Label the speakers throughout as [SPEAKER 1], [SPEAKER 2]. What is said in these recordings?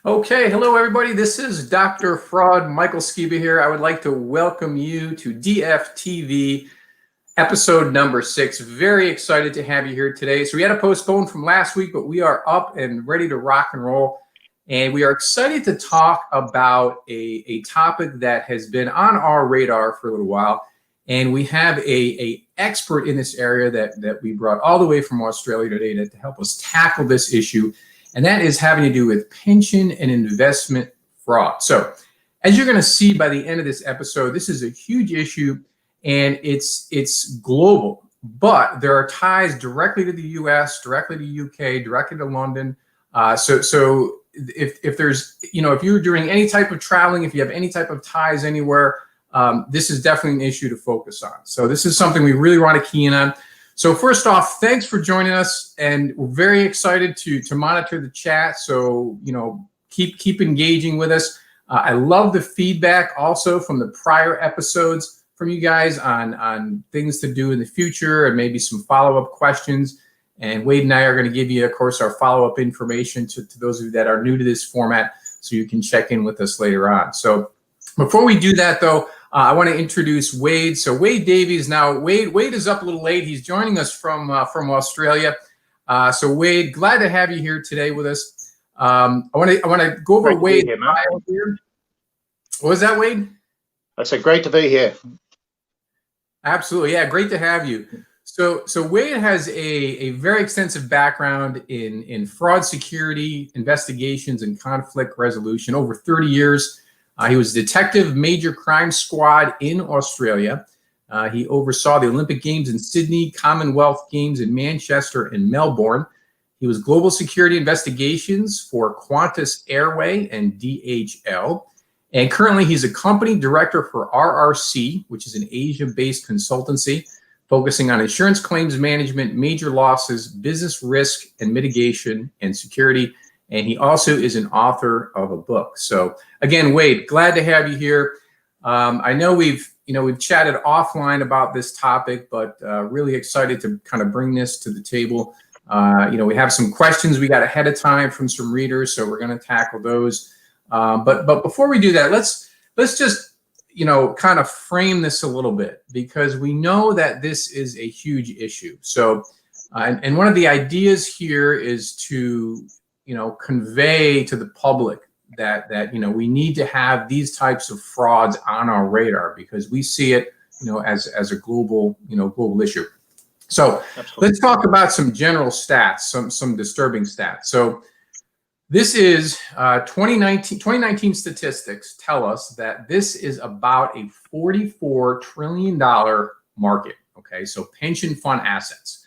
[SPEAKER 1] Okay, hello everybody. This is Dr. Fraud Michael Skiba here. I would like to welcome you to DFTV episode number 6. Very excited to have you here today. So we had to postpone from last week, but we are up and ready to rock and roll. And we are excited to talk about a topic that has been on our radar for a little while. And we have a expert in this area that we brought all the way from Australia today to help us tackle this issue. And that is having to do with pension and investment fraud. So as you're going to see by the end of this episode, this is a huge issue and it's global, but there are ties directly to the US, directly to UK, directly to London. So if there's, if you're doing any type of traveling, if you have any type of ties anywhere, this is definitely an issue to focus on. So this is something we really want to key in on. So first off, thanks for joining us, and we're very excited to monitor the chat. So keep engaging with us. I love the feedback also from the prior episodes from you guys on things to do in the future and maybe some follow-up questions. And Wade and I are going to give you, of course, our follow-up information to those of you that are new to this format, so you can check in with us later on. So before we do that, though, I want to introduce Wade. So Wade Davies. Now, Wade is up a little late. He's joining us from Australia. So Wade, glad to have you here today with us. I want to go over Wade's bio here. What was that, Wade?
[SPEAKER 2] I said, great to be here.
[SPEAKER 1] Absolutely, yeah, great to have you. So Wade has a very extensive background in fraud, security, investigations, and conflict resolution. Over 30 years. He was detective major crime squad in Australia. He oversaw the Olympic Games in Sydney, Commonwealth Games in Manchester and Melbourne. He was global security investigations for Qantas Airway and DHL. And currently he's a company director for RRC, which is an Asia-based consultancy focusing on insurance claims management, major losses, business risk and mitigation, and security. And he also is an author of a book. So again, Wade, glad to have you here. I know we've chatted offline about this topic, but really excited to kind of bring this to the table. We have some questions we got ahead of time from some readers, so we're going to tackle those. But before we do that, let's just kind of frame this a little bit, because we know that this is a huge issue. So and one of the ideas here is to convey to the public that we need to have these types of frauds on our radar, because we see it as a global issue. So absolutely. Let's talk about some general stats, some disturbing stats. So this is 2019 statistics tell us that this is about a $44 trillion market. Okay, so pension fund assets.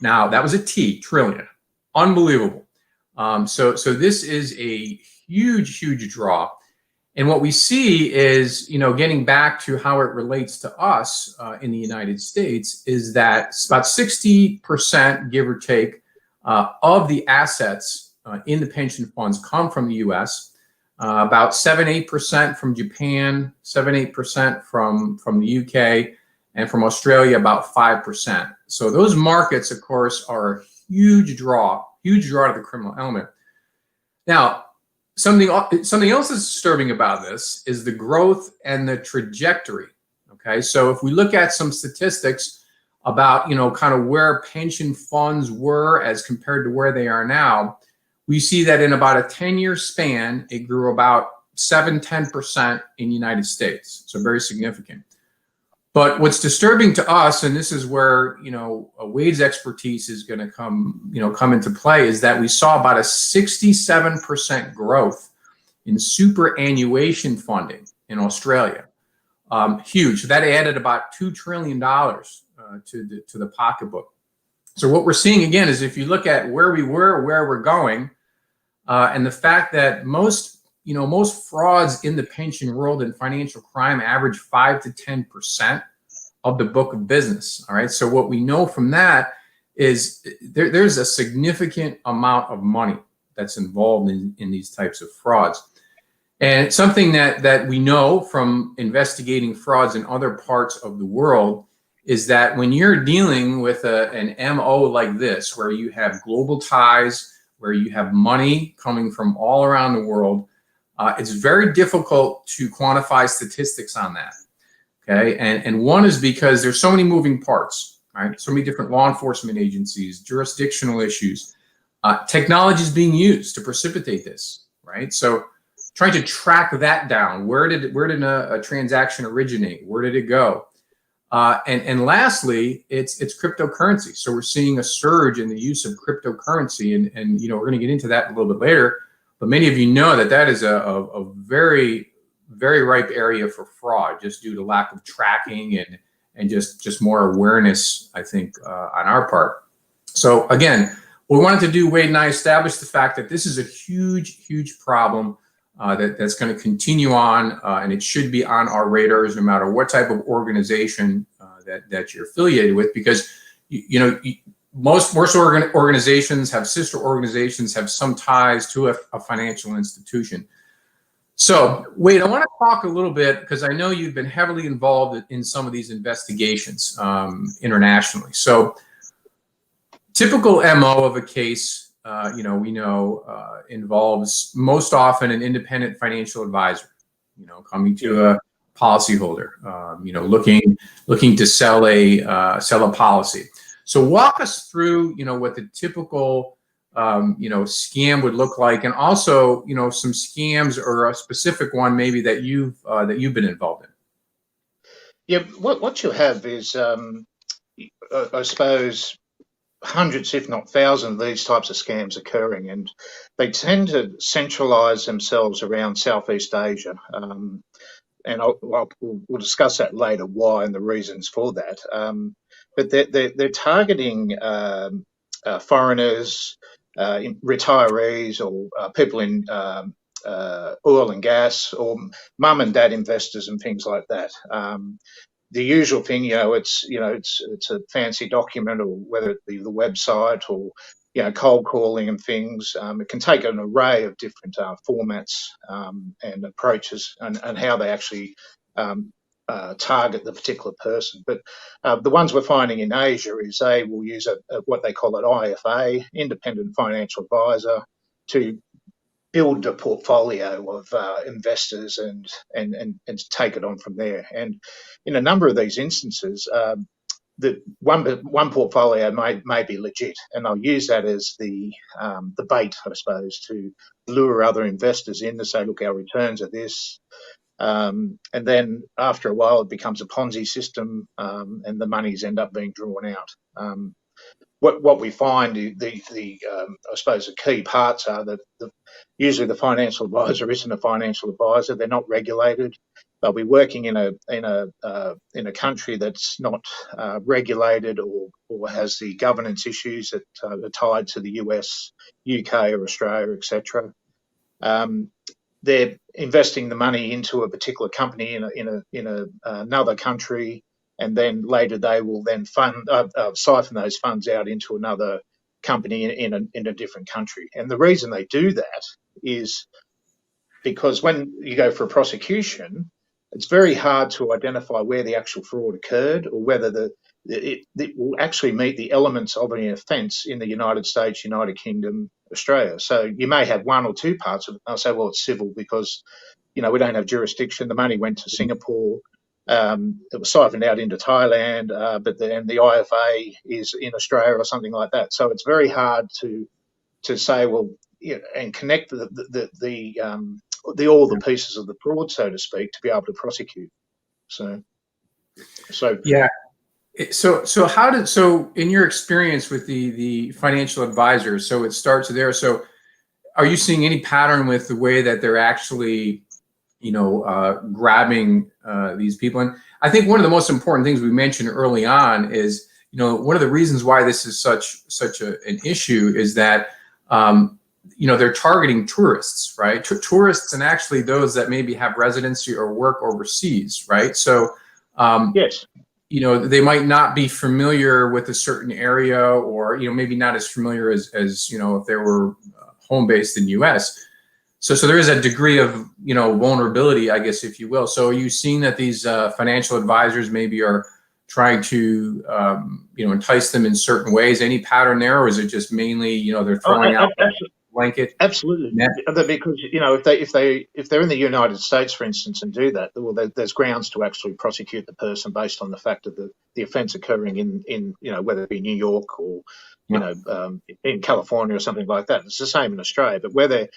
[SPEAKER 1] Now that was a T, trillion, unbelievable. So this is a huge draw. And what we see is, getting back to how it relates to us in the United States, is that about 60%, give or take, of the assets in the pension funds come from the U.S., about 7-8% from Japan, 7-8% from the U.K., and from Australia, about 5%. So those markets, of course, are a huge draw to the criminal element. Now, something else that's disturbing about this is the growth and the trajectory. Okay, so if we look at some statistics about kind of where pension funds were as compared to where they are now, we see that in about a 10-year span, it grew about 7-10% in the United States. So very significant. But what's disturbing to us, and this is where Wade's expertise is going to come into play, is that we saw about a 67% growth in superannuation funding in Australia. Huge. That added about $2 trillion to the pocketbook. So what we're seeing again is, if you look at where we were, where we're going, and the fact that most frauds in the pension world and financial crime average 5 to 10% of the book of business. All right. So what we know from that is there's a significant amount of money that's involved in these types of frauds. And it's something that we know from investigating frauds in other parts of the world, is that when you're dealing with an MO like this, where you have global ties, where you have money coming from all around the world. It's very difficult to quantify statistics on that. Okay, and one is because there's so many moving parts, right? So many different law enforcement agencies, jurisdictional issues, technology is being used to precipitate this, right? So trying to track that down. Where did a transaction originate? Where did it go? And lastly, it's cryptocurrency. So we're seeing a surge in the use of cryptocurrency, and we're going to get into that a little bit later. But many of you know that is a very, very ripe area for fraud, just due to lack of tracking and just more awareness, I think, on our part. So again, what we wanted to do, Wade and I, establish the fact that this is a huge, huge problem that's going to continue on, and it should be on our radars no matter what type of organization that you're affiliated with, because most organizations have sister organizations, have some ties to a financial institution. So, Wade, I want to talk a little bit, because I know you've been heavily involved in some of these investigations internationally. So, typical MO of a case, we know involves most often an independent financial advisor, coming to a policyholder, looking to sell a policy. So, walk us through, what the typical scam would look like, and also, some scams or a specific one maybe that you've been involved in.
[SPEAKER 2] Yeah, what you have is, I suppose, hundreds, if not thousands, of these types of scams occurring, and they tend to centralize themselves around Southeast Asia. And we'll discuss that later, why and the reasons for that. But they're targeting foreigners, retirees, or people in oil and gas, or mum and dad investors and things like that. The usual thing, it's a fancy document, or whether it be the website or cold calling and things. It can take an array of different formats and approaches, and how they actually target the particular person. But the ones we're finding in Asia is they will use what they call an IFA, independent financial advisor, to build a portfolio of investors and take it on from there. And in a number of these instances, the one portfolio may be legit, and they'll use that as the bait, I suppose, to lure other investors in to say, look, our returns are this. And then after a while, it becomes a Ponzi system, and the monies end up being drawn out. What we find, I suppose, the key parts are that usually the financial advisor isn't a financial advisor. They're not regulated. They'll be working in a country that's not regulated, or has the governance issues that are tied to the US, UK, or Australia, etc. They're investing the money into a particular company in another country, and then later they will then siphon those funds out into another company in a different country. And the reason they do that is because when you go for a prosecution, it's very hard to identify where the actual fraud occurred, or whether it will actually meet the elements of an offence in the United States, United Kingdom, Australia. So you may have one or two parts of it. I'll say, well, it's civil because, we don't have jurisdiction. The money went to Singapore. It was siphoned out into Thailand, but then the IFA is in Australia or something like that. So it's very hard to say, well, and connect all the pieces of the fraud, so to speak, to be able to prosecute. So
[SPEAKER 1] yeah. So in your experience with the financial advisors, so it starts there. So are you seeing any pattern with the way that they're actually, grabbing these people? And I think one of the most important things we mentioned early on is, one of the reasons why this is such an issue is that, they're targeting tourists, right? Tourists, and actually those that maybe have residency or work overseas, right? So,
[SPEAKER 2] yes.
[SPEAKER 1] They might not be familiar with a certain area, or, maybe not as familiar as if they were home based in the US. So there is a degree of, vulnerability, I guess, if you will. So are you seeing that these financial advisors maybe are trying to entice them in certain ways? Any pattern there, or is it just mainly they're throwing out a blanket
[SPEAKER 2] Absolutely,
[SPEAKER 1] net?
[SPEAKER 2] because if they're in the United States, for instance, and do that, well, there's grounds to actually prosecute the person based on the fact of the offence occurring in whether it be New York or in California or something like that. It's the same in Australia, but where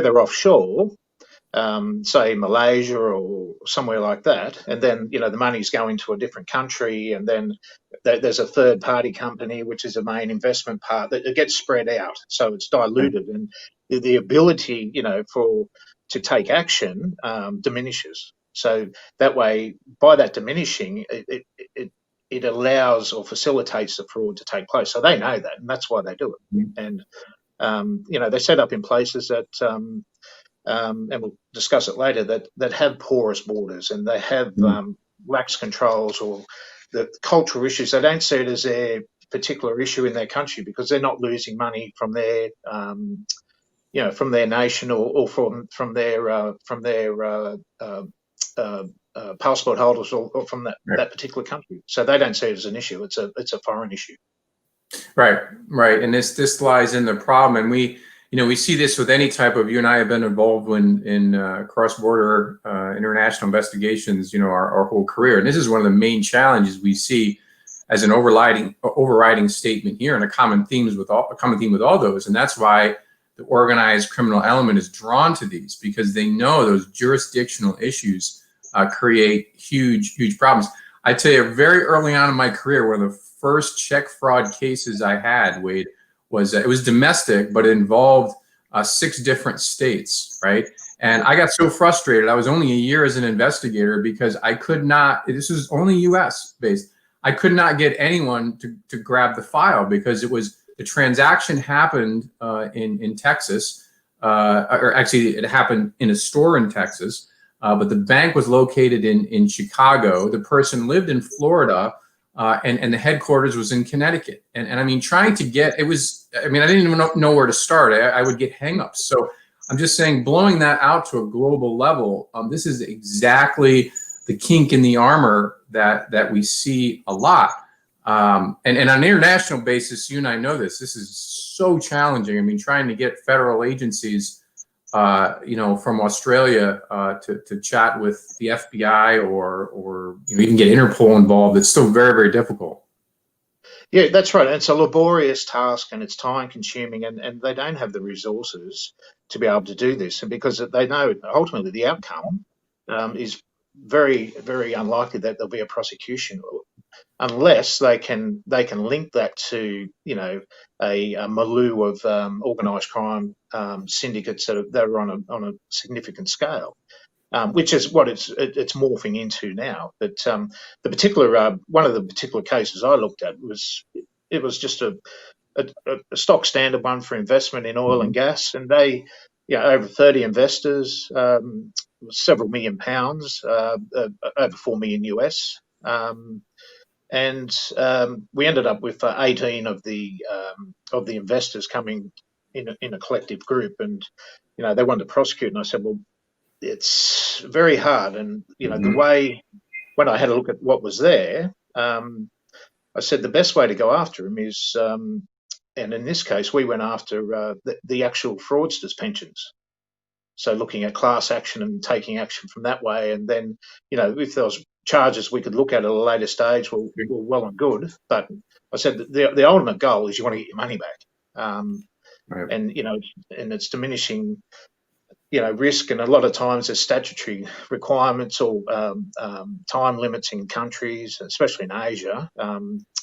[SPEAKER 2] they're offshore, say Malaysia or somewhere like that, and then the money's going to a different country, and then there's a third party company which is a main investment part that it gets spread out, so it's diluted, and the ability to take action diminishes. So that way, by that diminishing, it allows or facilitates the fraud to take place. So they know that, and that's why they do it. And they're set up in places that and we'll discuss it later, that have porous borders, and they have lax controls or the cultural issues. They don't see it as their particular issue in their country because they're not losing money from their from their nation or from their passport holders or from that particular country. So they don't see it as an issue. It's a foreign issue.
[SPEAKER 1] Right. And this lies in the problem, and we see this with any type of. You and I have been involved in cross-border international investigations, our whole career, and this is one of the main challenges we see as an overriding statement here, and a common theme with all those, and that's why the organized criminal element is drawn to these, because they know those jurisdictional issues create huge problems. I tell you, very early on in my career, one of the first check fraud cases I had, Wade, was it was domestic, but it involved 6 different states, right? And I got so frustrated. I was only a year as an investigator because I could not. This was only U.S. based. I could not get anyone to grab the file because the transaction happened in Texas, or actually it happened in a store in Texas, but the bank was located in Chicago. The person lived in Florida. And the headquarters was in Connecticut. And I mean, trying to get, I didn't even know where to start. I would get hangups. So I'm just saying, blowing that out to a global level, this is exactly the kink in the armor that we see a lot. And on an international basis, you and I know this is so challenging. I mean, trying to get federal agencies from Australia to chat with the FBI or even get Interpol involved, it's still very difficult.
[SPEAKER 2] Yeah, that's right. And it's a laborious task, and it's time consuming, and they don't have the resources to be able to do this. And because they know ultimately the outcome is very unlikely that there'll be a prosecution, unless they can link that to a milieu of organised crime syndicates that are on a significant scale, which is what it's morphing into now. But the particular one of the particular cases I looked at was just a stock standard one for investment in oil and gas, and they over 30 investors, several £1 million, over $4 million US. And we ended up with 18 of the investors coming in a collective group, and they wanted to prosecute. And I said, well, it's very hard. And the way, when I had a look at what was there, I said the best way to go after him is, and in this case, we went after the actual fraudsters' pensions. So looking at class action and taking action from that way, and then if there was charges we could look at a later stage, well and good. But I said that the ultimate goal is you want to get your money back,
[SPEAKER 1] Right.
[SPEAKER 2] and and it's diminishing risk, and a lot of times there's statutory requirements or time limits in countries, especially in Asia.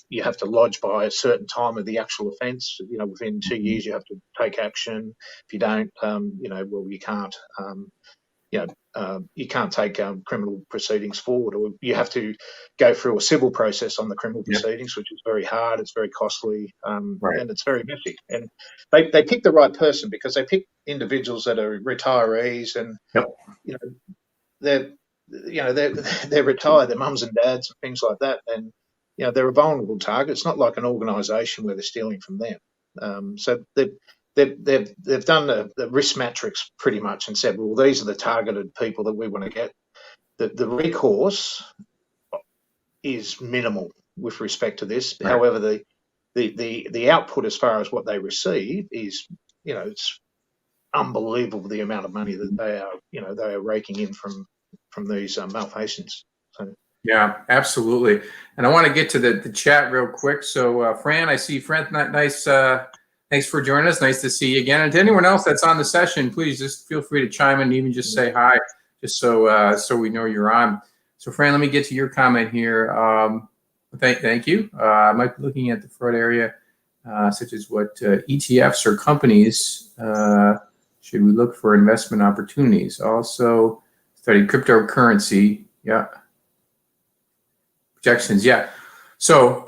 [SPEAKER 2] You have to lodge by a certain time of the actual offence. Within 2 years you have to take action. If you don't, well, you can't. You can't take criminal proceedings forward, or you have to go through a civil process on the criminal proceedings, which is very hard. It's very costly, and it's very messy. And they pick the right person because they pick individuals that are retirees, and they're retired, their mums and dads and things like that, and they're a vulnerable target. It's not like an organisation where they're stealing from them. So they've done the risk matrix pretty much and said, well, these are the targeted people that we want to get. The recourse is minimal with respect to this.
[SPEAKER 1] Right.
[SPEAKER 2] However, the output as far as what they receive is, it's unbelievable the amount of money that they are raking in from these malfeasance. So.
[SPEAKER 1] Yeah, absolutely. And I want to get to the chat real quick. So, Fran, I see Fran. Nice. Thanks for joining us. Nice to see you again. And to anyone else that's on the session, please just feel free to chime in, even just say hi, just so we know you're on. So, Fran, let me get to your comment here. Thank you. I might be looking at the fraud area, such as what ETFs or companies should we look for investment opportunities. Also, studied cryptocurrency. Yeah. Projections, yeah. So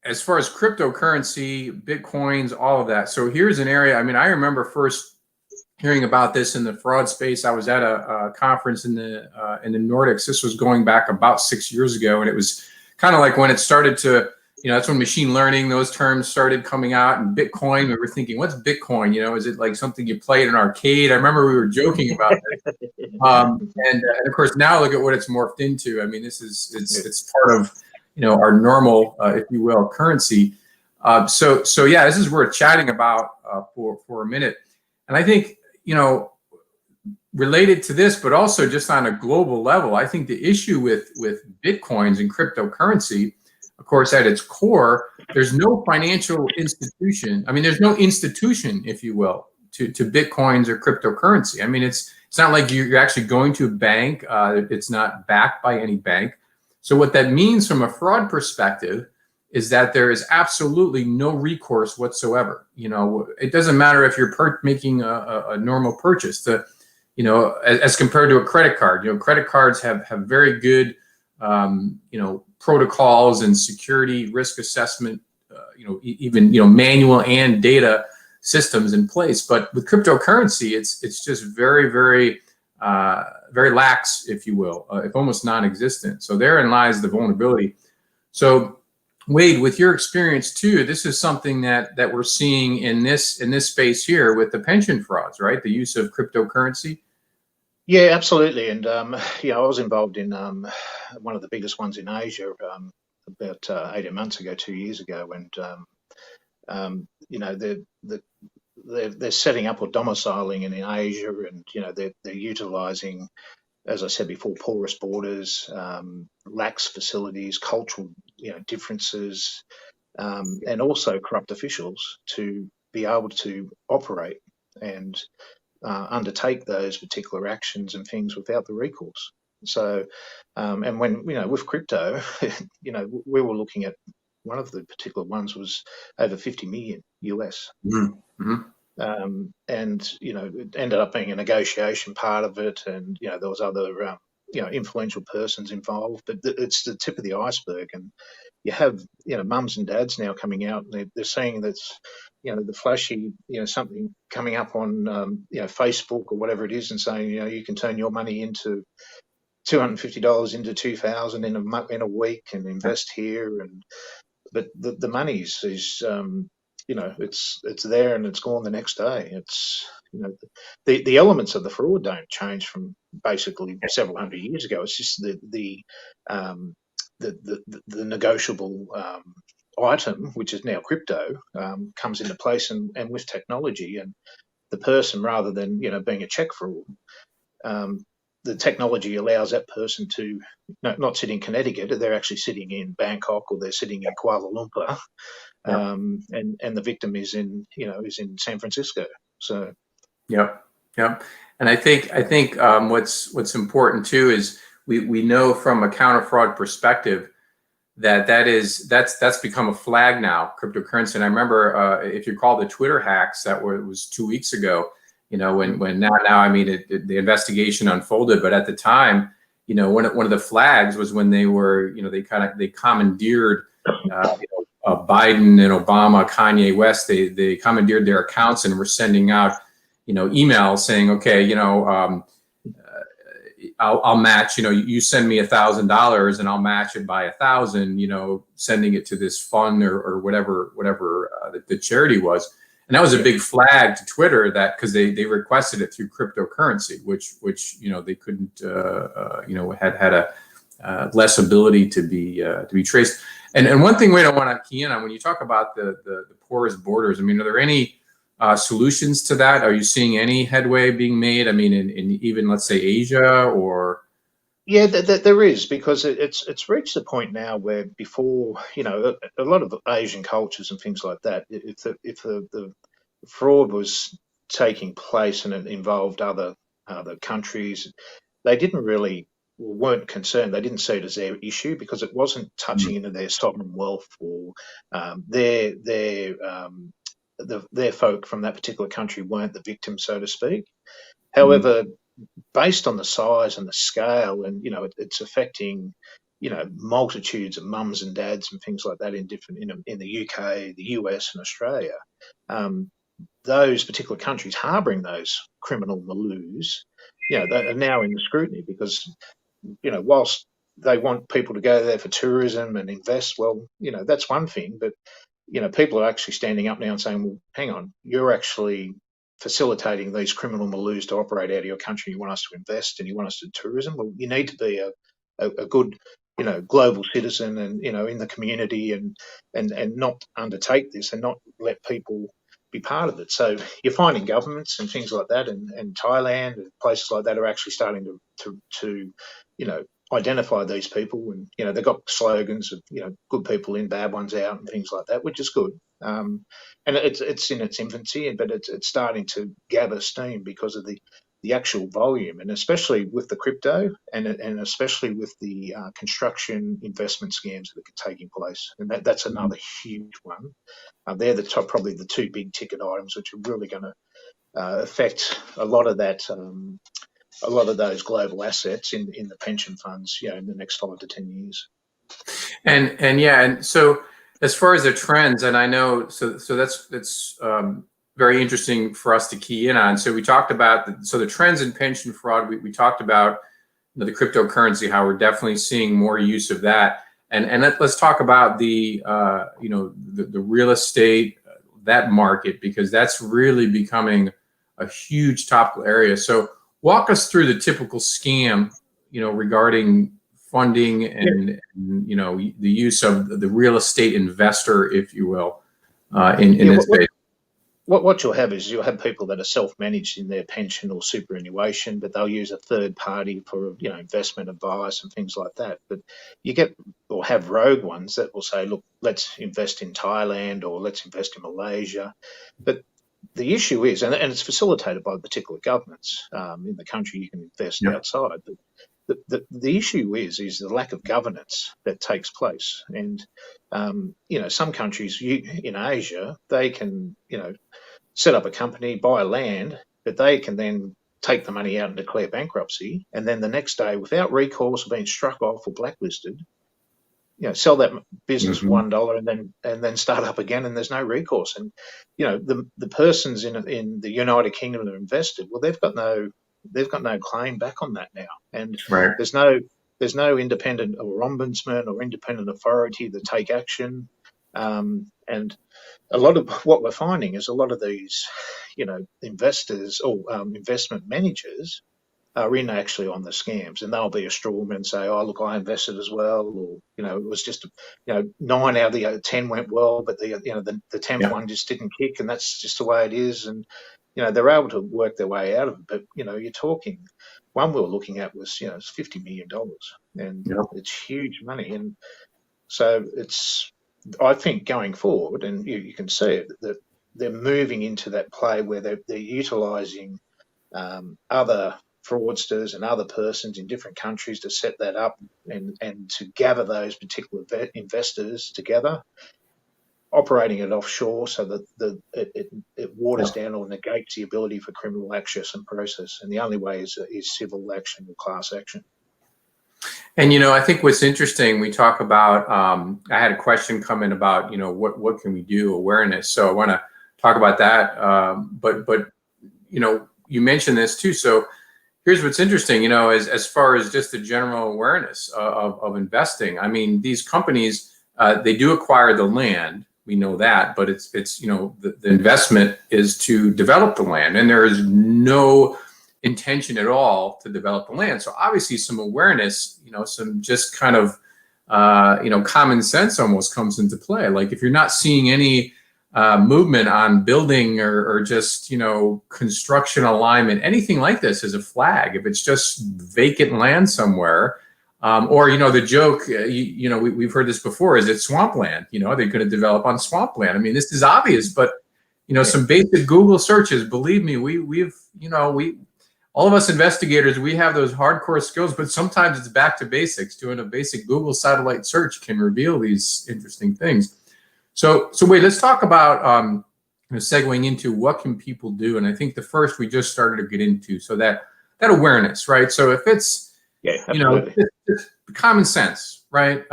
[SPEAKER 1] as far as cryptocurrency, Bitcoins, all of that. So here's an area, I mean, I remember first hearing about this in the fraud space. I was at a conference in the Nordics. This was going back about 6 years ago. And it was kind of like when it started to, that's when machine learning, those terms started coming out, and Bitcoin, we were thinking, what's Bitcoin? Is it like something you play at an arcade? I remember we were joking about this. And of course, now look at what it's morphed into. I mean, it's part of, our normal, if you will, currency. So yeah, this is worth chatting about for a minute. And I think, related to this, but also just on a global level, I think the issue with Bitcoins and cryptocurrency, of course, at its core, there's no financial institution. I mean, there's no institution, if you will, to Bitcoins or cryptocurrency. I mean, it's not like you're actually going to a bank. It's not backed by any bank. So what that means from a fraud perspective is that there is absolutely no recourse whatsoever. It doesn't matter if you're making a normal purchase. As compared to a credit card, credit cards have very good, protocols and security risk assessment, even manual and data systems in place. But with cryptocurrency, it's just very, very, very lax, if you will, if almost non-existent. So therein lies the vulnerability. So Wade, with your experience too, this is something that we're seeing in this space here with the pension frauds, right? The use of cryptocurrency.
[SPEAKER 2] Yeah, absolutely. And I was involved in one of the biggest ones in Asia about 18 months ago, 2 years ago, and they're setting up or domiciling in Asia, and they're utilising, as I said before, Poorest Borders, lax facilities, cultural differences, and also corrupt officials to be able to operate and undertake those particular actions and things without the recourse. So, and when with crypto, we were looking at one of the particular ones was over 50 million US.
[SPEAKER 1] Mm-hmm.
[SPEAKER 2] And it ended up being a negotiation part of it, and there was other influential persons involved, but it's the tip of the iceberg. And you have mums and dads now coming out, and they're saying that's the flashy something coming up on Facebook or whatever it is, and saying you can turn your money into $250 into 2,000 in a week and invest here, but the money is it's there and it's gone the next day. It's the elements of the fraud don't change from basically several hundred years ago. It's just the negotiable item, which is now crypto, comes into place, and with technology, and the person, rather than being a check fraud, the technology allows that person to not sit in Connecticut, they're actually sitting in Bangkok, or they're sitting in Kuala Lumpur. And the victim is in San Francisco. So
[SPEAKER 1] Yep. And I think what's important too is we know from a counter fraud perspective that's become a flag now, cryptocurrency. And I remember if you recall the Twitter hacks that was 2 weeks ago, when now I mean the investigation unfolded, but at the time, one of the flags was when they were they commandeered Biden and Obama, Kanye West, they commandeered their accounts and were sending out, emails saying, okay, I'll match, you send me $1,000 and I'll match it by 1,000, sending it to this fund or whatever the charity was. And that was a big flag to Twitter, that because they requested it through cryptocurrency, which they couldn't, had less ability to be traced. And one thing we don't want to key in on when you talk about the poorest borders. I mean, are there any solutions to that? Are you seeing any headway being made? I mean, in even, let's say, Asia or?
[SPEAKER 2] Yeah, there is, because it's reached the point now where before, a lot of Asian cultures and things like that, if the fraud was taking place and it involved other countries, they didn't really, weren't concerned. They didn't see it as their issue because it wasn't touching into their sovereign wealth or their folk from that particular country weren't the victim, so to speak. However, based on the size and the scale, and it's affecting multitudes of mums and dads and things like that in different in the UK, the US, and Australia. Those particular countries harbouring those criminal Maloos, they are now in the scrutiny because whilst they want people to go there for tourism and invest, well, that's one thing, but people are actually standing up now and saying, well, hang on, you're actually facilitating these criminal Maloos to operate out of your country. You want us to invest and you want us to do tourism. Well, you need to be a good, global citizen and, in the community and not undertake this and not let people be part of it. So you're finding governments and things like that and Thailand and places like that are actually starting to identify these people, and they've got slogans of good people in, bad ones out, and things like that, which is good. And it's in its infancy, but it's starting to gather steam because of the actual volume, and especially with the crypto, and especially with the construction investment scams that are taking place, and that's another huge one. They're the top, probably the two big ticket items, which are really going to affect a lot of that. A lot of those global assets in the pension funds, in the next 5 to 10 years.
[SPEAKER 1] And so as far as the trends, and I know, so that's very interesting for us to key in on. So we talked about the trends in pension fraud. We talked about the cryptocurrency, how we're definitely seeing more use of that. And let's talk about the real estate, that market, because that's really becoming a huge topical area. So walk us through the typical scam, regarding funding and the use of the real estate investor, if you will, in this space.
[SPEAKER 2] What you'll have is you'll have people that are self-managed in their pension or superannuation, but they'll use a third party for investment advice and things like that. But you get or have rogue ones that will say, look, let's invest in Thailand or let's invest in Malaysia, but the issue is, and it's facilitated by particular governments in the country, you can invest outside. But the issue is the lack of governance that takes place. And, some countries in Asia, they can, set up a company, buy land, but they can then take the money out and declare bankruptcy. And then the next day, without recourse or being struck off or blacklisted, sell that business for $1 and then start up again, and there's no recourse. And the persons in the United Kingdom that are invested, well, they've got no claim back on that now, and there's no independent or ombudsman or independent authority to take action. And a lot of what we're finding is a lot of these, investors or investment managers are in actually on the scams, and they'll be a strawman and say, oh, look, I invested as well, or it was just 9 out of the 10 went well, but the 10th one just didn't kick, and that's just the way it is. And they're able to work their way out of it. But you're talking, one we were looking at was it's $50 million, and it's huge money. And so I think going forward, and you can see it, that they're moving into that play where they're utilising other fraudsters and other persons in different countries to set that up and to gather those particular investors together, operating it offshore so that it waters down or negates the ability for criminal access and process. And the only way is civil action or class action.
[SPEAKER 1] And I think what's interesting, we talk about. I had a question come in about what can we do, awareness. So I want to talk about that. But you mentioned this too. So here's what's interesting. As far as just the general awareness of investing. I mean, these companies they do acquire the land. We know that, but it's the investment is to develop the land, and there is no intention at all to develop the land. So obviously some awareness, some just kind of, common sense almost comes into play. Like if you're not seeing any movement on building or just, construction alignment, anything like this is a flag. If it's just vacant land somewhere, or, the joke, we've heard this before, is it swampland? They're going to develop on swampland. I mean, this is obvious, but, some basic Google searches, believe me, all of us investigators, we have those hardcore skills, but sometimes it's back to basics. Doing a basic Google satellite search can reveal these interesting things. So wait, let's talk about segueing into what can people do. And I think the first we just started to get into, so that awareness, right? So if it's, it's common sense, right?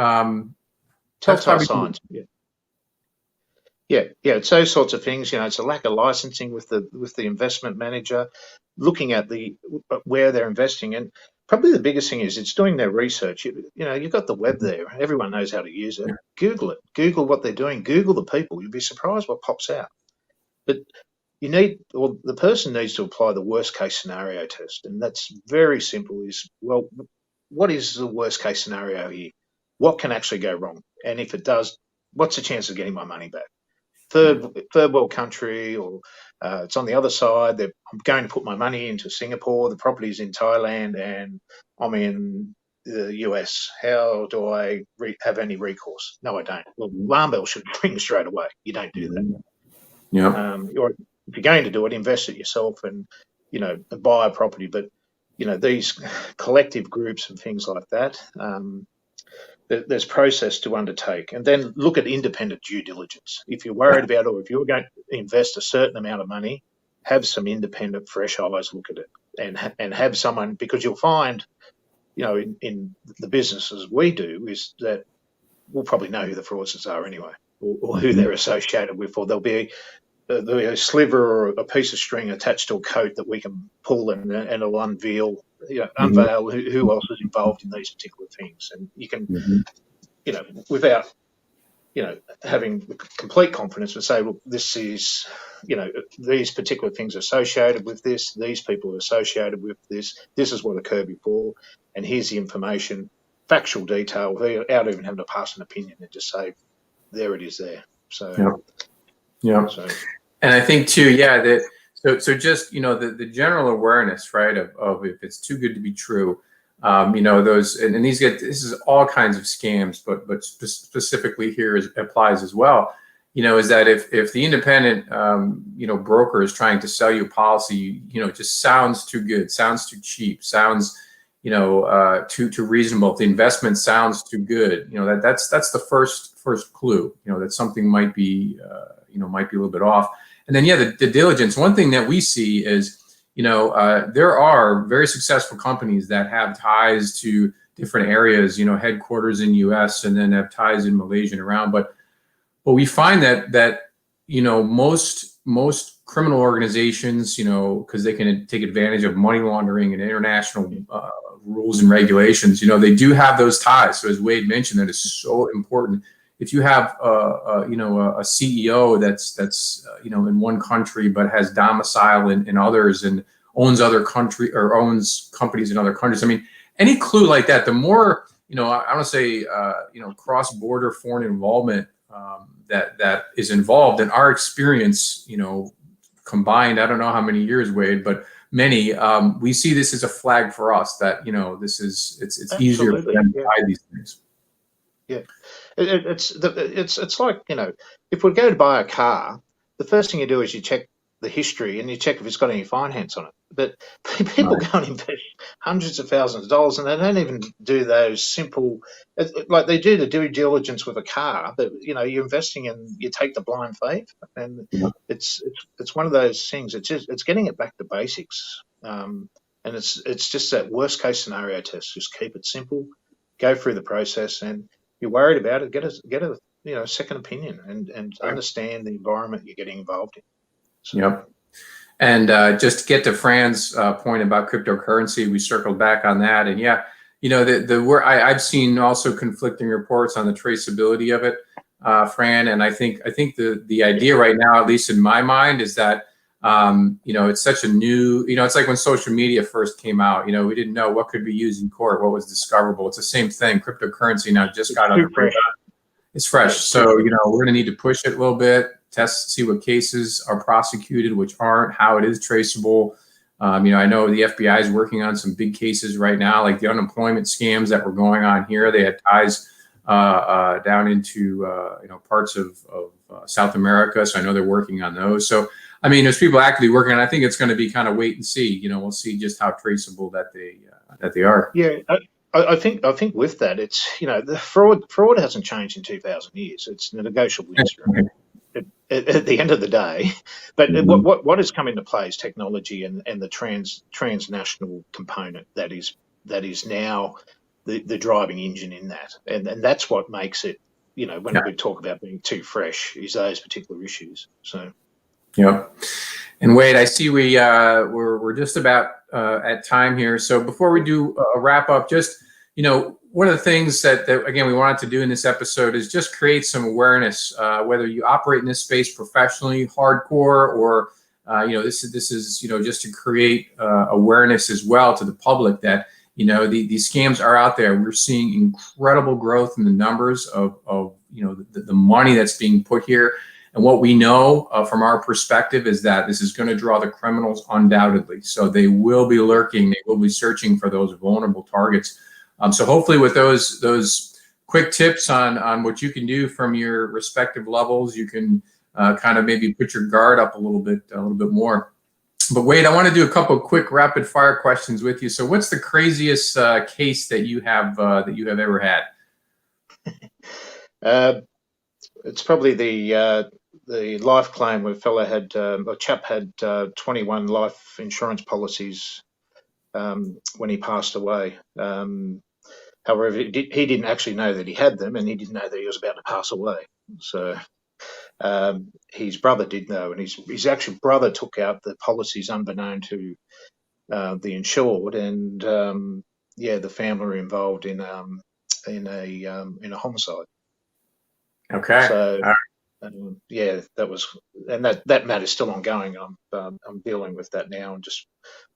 [SPEAKER 2] Telltale signs. Yeah, it's those sorts of things. It's a lack of licensing with the investment manager, looking at where they're investing in. Probably the biggest thing is it's doing their research. You've got the web there. Everyone knows how to use it. Google it. Google what they're doing. Google the people. You'll be surprised what pops out. But the person needs to apply the worst case scenario test, and that's very simple. What is the worst case scenario here? What can actually go wrong? And if it does, what's the chance of getting my money back? Third world country, or it's on the other side. I'm going to put my money into Singapore. The property's in Thailand, and I'm in the US. How do I have any recourse? No, I don't. Well, alarm bell should ring straight away. You don't do that.
[SPEAKER 1] Yeah.
[SPEAKER 2] Or if you're going to do it, invest it yourself and buy a property. But these collective groups and things like that. There's process to undertake, and then look at independent due diligence. If you're worried about, or if you're going to invest a certain amount of money, have some independent, fresh eyes look at it, and have someone, because you'll find, in the businesses we do, is that we'll probably know who the fraudsters are anyway, or who they're associated with, or there'll be a sliver or a piece of string attached to a coat that we can pull and it'll unveil who else is involved in these particular things. And you can, without, having complete confidence, and say, look, this is, these particular things associated with this, these people are associated with this is what occurred before, and here's the information, factual detail, without even having to pass an opinion, and just say, there it is there. So,
[SPEAKER 1] So, and I think too, that so just the general awareness, right, of if it's too good to be true, those and these this is all kinds of scams, but specifically here applies as well. Is that if the independent broker is trying to sell you a policy, it just sounds too good, sounds too cheap, sounds too reasonable. If the investment sounds too good, that's the first clue, that something might be might be a little bit off. And then the diligence. One thing that we see is there are very successful companies that have ties to different areas, headquarters in U.S. and then have ties in Malaysia and around. But we find that most criminal organizations, because they can take advantage of money laundering and international rules and regulations, they do have those ties. So as Wade mentioned, that is so important. If you have a CEO that's in one country but has domicile in others and owns other country or owns companies in other countries, I mean, any clue like that, the more I want to say cross-border foreign involvement that is involved. In our experience, combined, I don't know how many years, Wade, but many, we see this as a flag for us that it's easier for them to hide these things.
[SPEAKER 2] Yeah. It's like, if we go to buy a car, the first thing you do is you check the history and you check if it's got any finance on it. But people go and invest hundreds of thousands of dollars, and they don't even do those simple, like they do the due diligence with a car, but you're investing in, you take the blind faith, and it's one of those things. It's getting it back to basics, and it's just that worst case scenario test. Just keep it simple, go through the process, and you're worried about it, get a second opinion and understand the environment you're getting involved in. So.
[SPEAKER 1] Yep. And just to get to Fran's point about cryptocurrency, we circled back on that. And I've seen also conflicting reports on the traceability of it, Fran. And I think the idea right now, at least in my mind, is that It's such a new, it's like when social media first came out, we didn't know what could be used in court, what was discoverable. It's the same thing. Cryptocurrency now just got on the radar. It's fresh. So, we're going to need to push it a little bit, test, see what cases are prosecuted, which aren't, how it is traceable. I know the FBI is working on some big cases right now, like the unemployment scams that were going on here. They had ties down into, parts of South America. So I know they're working on those. So, there's people actively working on it. I think it's going to be kind of wait and see. We'll see just how traceable that they are.
[SPEAKER 2] Yeah. I think with that, it's, the fraud hasn't changed in 2,000 years. It's a negotiable instrument at the end of the day. But what has come into play is technology and the transnational component that is now the driving engine in that. And that's what makes it, when we talk about being too fresh, is those particular issues. So.
[SPEAKER 1] Yep. And Wade, I see we're just about at time here. So before we do a wrap up, just, one of the things that again, we wanted to do in this episode is just create some awareness, whether you operate in this space professionally, hardcore, or, this is, just to create awareness as well to the public that, these scams are out there. We're seeing incredible growth in the numbers of the money that's being put here. And what we know from our perspective is that this is going to draw the criminals undoubtedly. So they will be lurking. They will be searching for those vulnerable targets. So hopefully with those quick tips on what you can do from your respective levels, you can kind of maybe put your guard up a little bit more. But Wade, I want to do a couple of quick rapid fire questions with you. So what's the craziest case that you have ever had?
[SPEAKER 2] It's probably the life claim where a chap had 21 life insurance policies when he passed away. However, he didn't actually know that he had them, and he didn't know that he was about to pass away. So his brother did know, and his actual brother took out the policies unbeknown to the insured, and the family were involved in a homicide.
[SPEAKER 1] Okay.
[SPEAKER 2] So that was, and that matter's still ongoing. I'm dealing with that now and just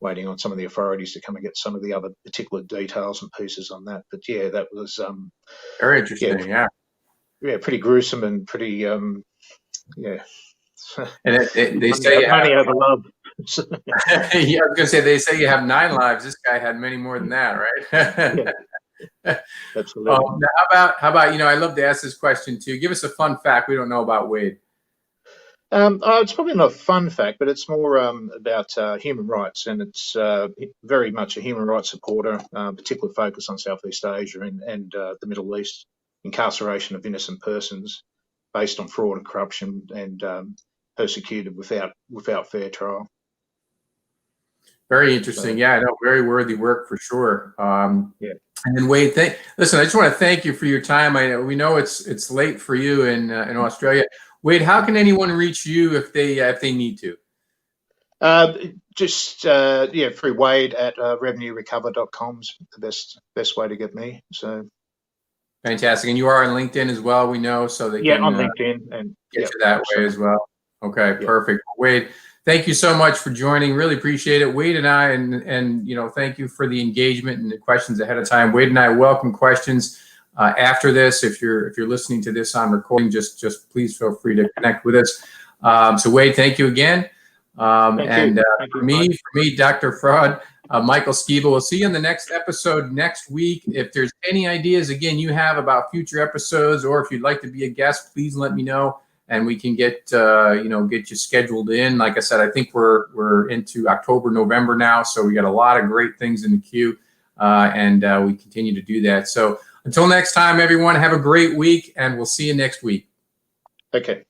[SPEAKER 2] waiting on some of the authorities to come and get some of the other particular details and pieces on that. But yeah, that was
[SPEAKER 1] very interesting. Yeah,
[SPEAKER 2] pretty gruesome and pretty
[SPEAKER 1] And they say
[SPEAKER 2] money over love.
[SPEAKER 1] Yeah, I was gonna say they say you have 9 lives. This guy had many more than that, right?
[SPEAKER 2] Absolutely.
[SPEAKER 1] Now how about I love to ask this question too. Give us a fun fact we don't know about Wade.
[SPEAKER 2] It's probably not a fun fact, but it's more about human rights, and it's very much a human rights supporter, particular focus on Southeast Asia and the Middle East, incarceration of innocent persons based on fraud and corruption, and persecuted without fair trial.
[SPEAKER 1] Very interesting. So, yeah, I know, very worthy work for sure.
[SPEAKER 2] And
[SPEAKER 1] then Wade, listen, I just want to thank you for your time. We know it's late for you in Australia. Wade, how can anyone reach you if they need to?
[SPEAKER 2] Just through Wade at revenuerecover.com is the best way to get me. So
[SPEAKER 1] fantastic. And you are on LinkedIn as well, we know, so they can
[SPEAKER 2] on LinkedIn and
[SPEAKER 1] get you that way as well. Okay, perfect. Wade, thank you so much for joining. Really appreciate it. Wade and I, and thank you for the engagement and the questions ahead of time. Wade and I welcome questions after this. If you're listening to this on recording, just please feel free to connect with us. So Wade, thank you again. For me, Dr. Fraud, Michael Skiba. We'll see you in the next episode next week. If there's any ideas, again, you have about future episodes, or if you'd like to be a guest, please let me know, and we can get you scheduled in. Like I said, I think we're into October, November now, so we got a lot of great things in the queue, and we continue to do that. So until next time, everyone, have a great week, and we'll see you next week.
[SPEAKER 2] Okay.